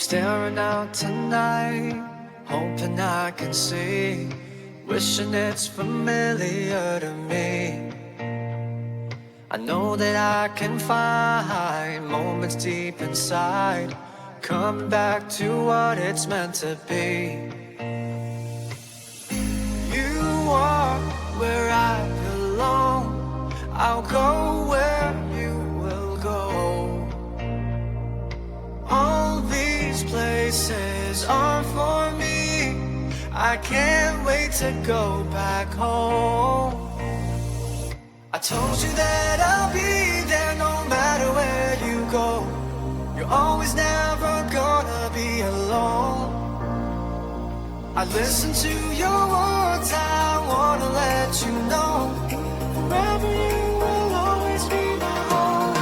staring out tonight, hoping I can see, wishing it's familiar to me. I know that I can find moments deep inside, come back to what it's meant to be. You are where I belong, I'll go where you will go. All these places are for me, I can't wait to go back home. I told you that I'll be there no matter where you go. You're always never gonna be alone. I listen to your words, I wanna let you know, forever you will always be my home.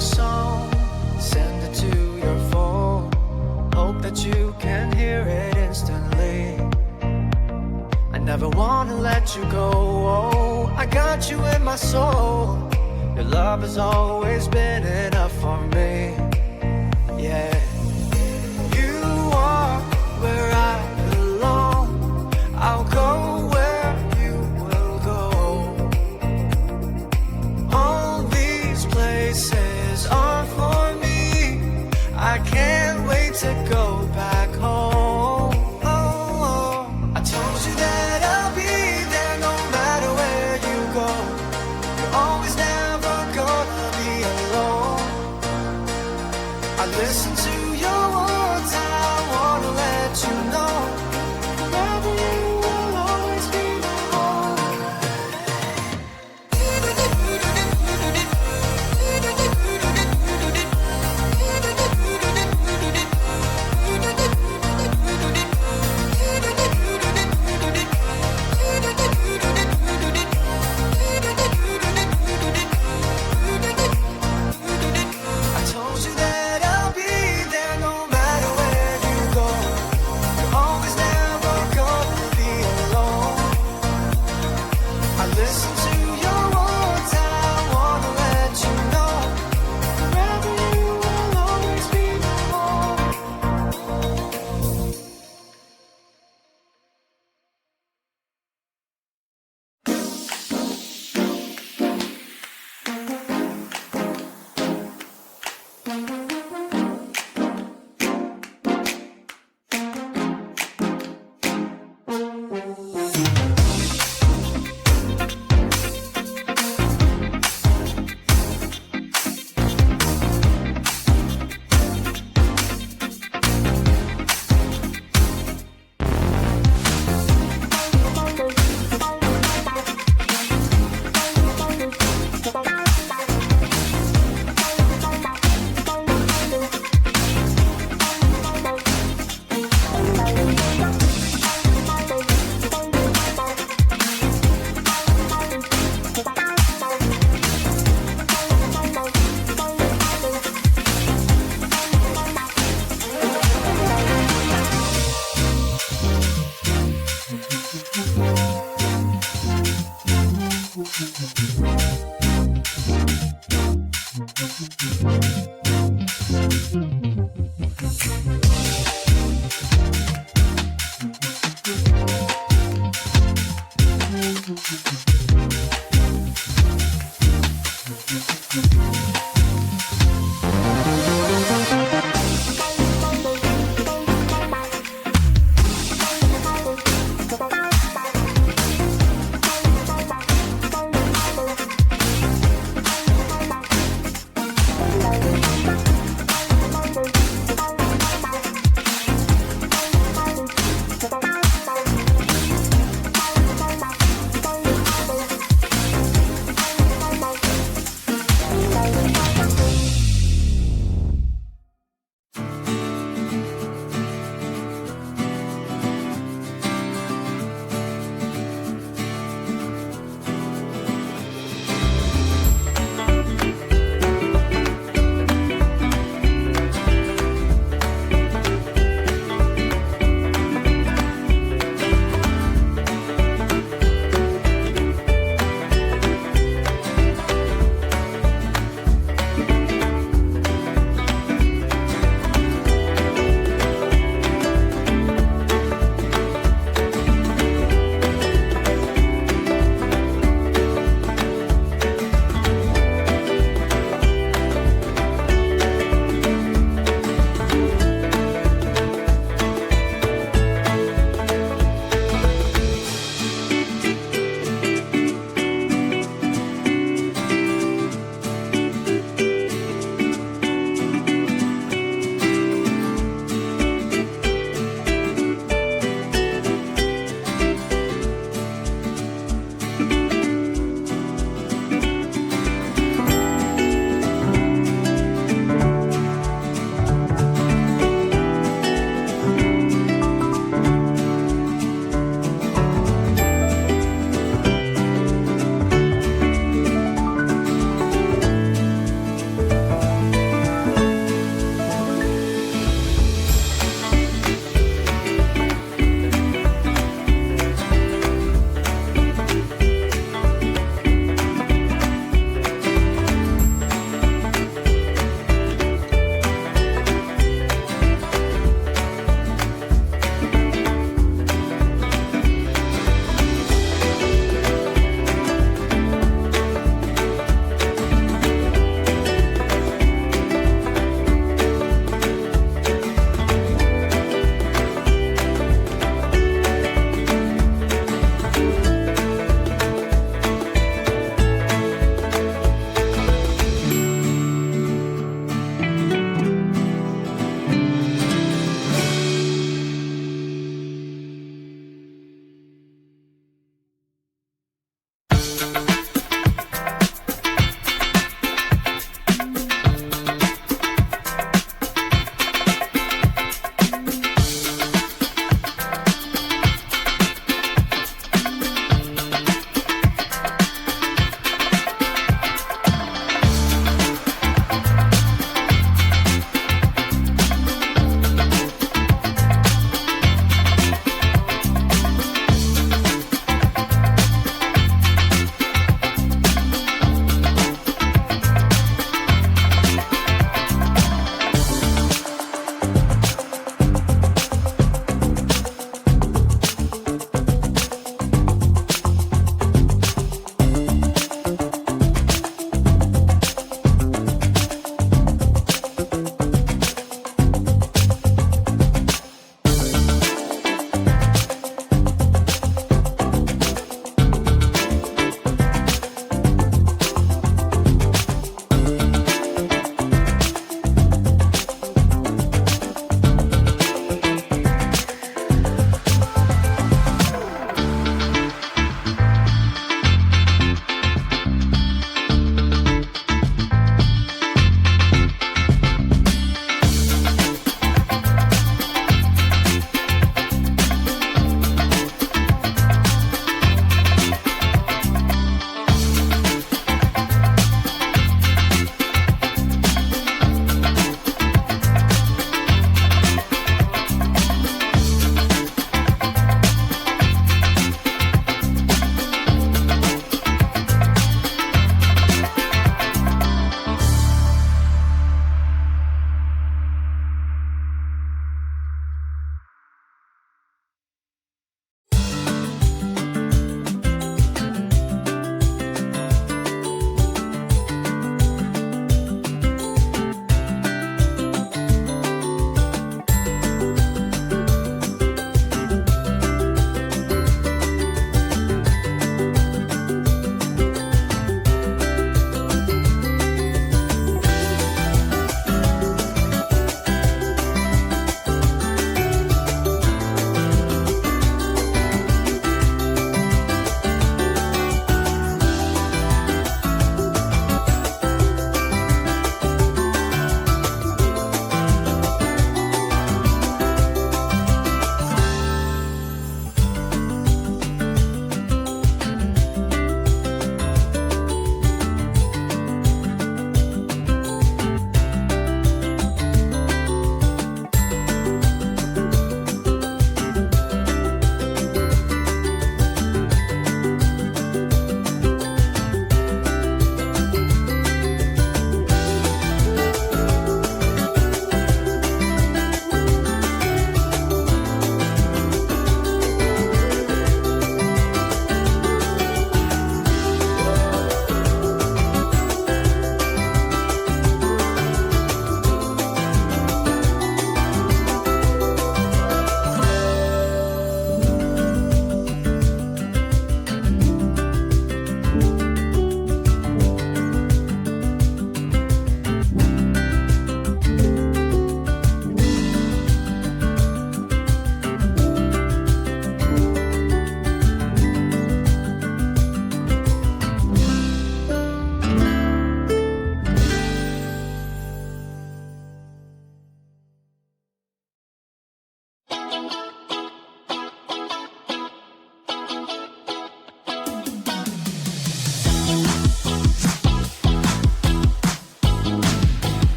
Song, send it to your phone, hope that you can hear it instantly. I never wanna let you go, oh, I got you in my soul. Your love has always been enough for me, yeah. You are where I belong, I'll go where you will go. All these places are for me, I can't wait to go back home. Oh, oh. I told you that I'll be there no matter where you go. You're always never gonna be alone. I listen to your words, I wanna let you know, forever you will always be my home.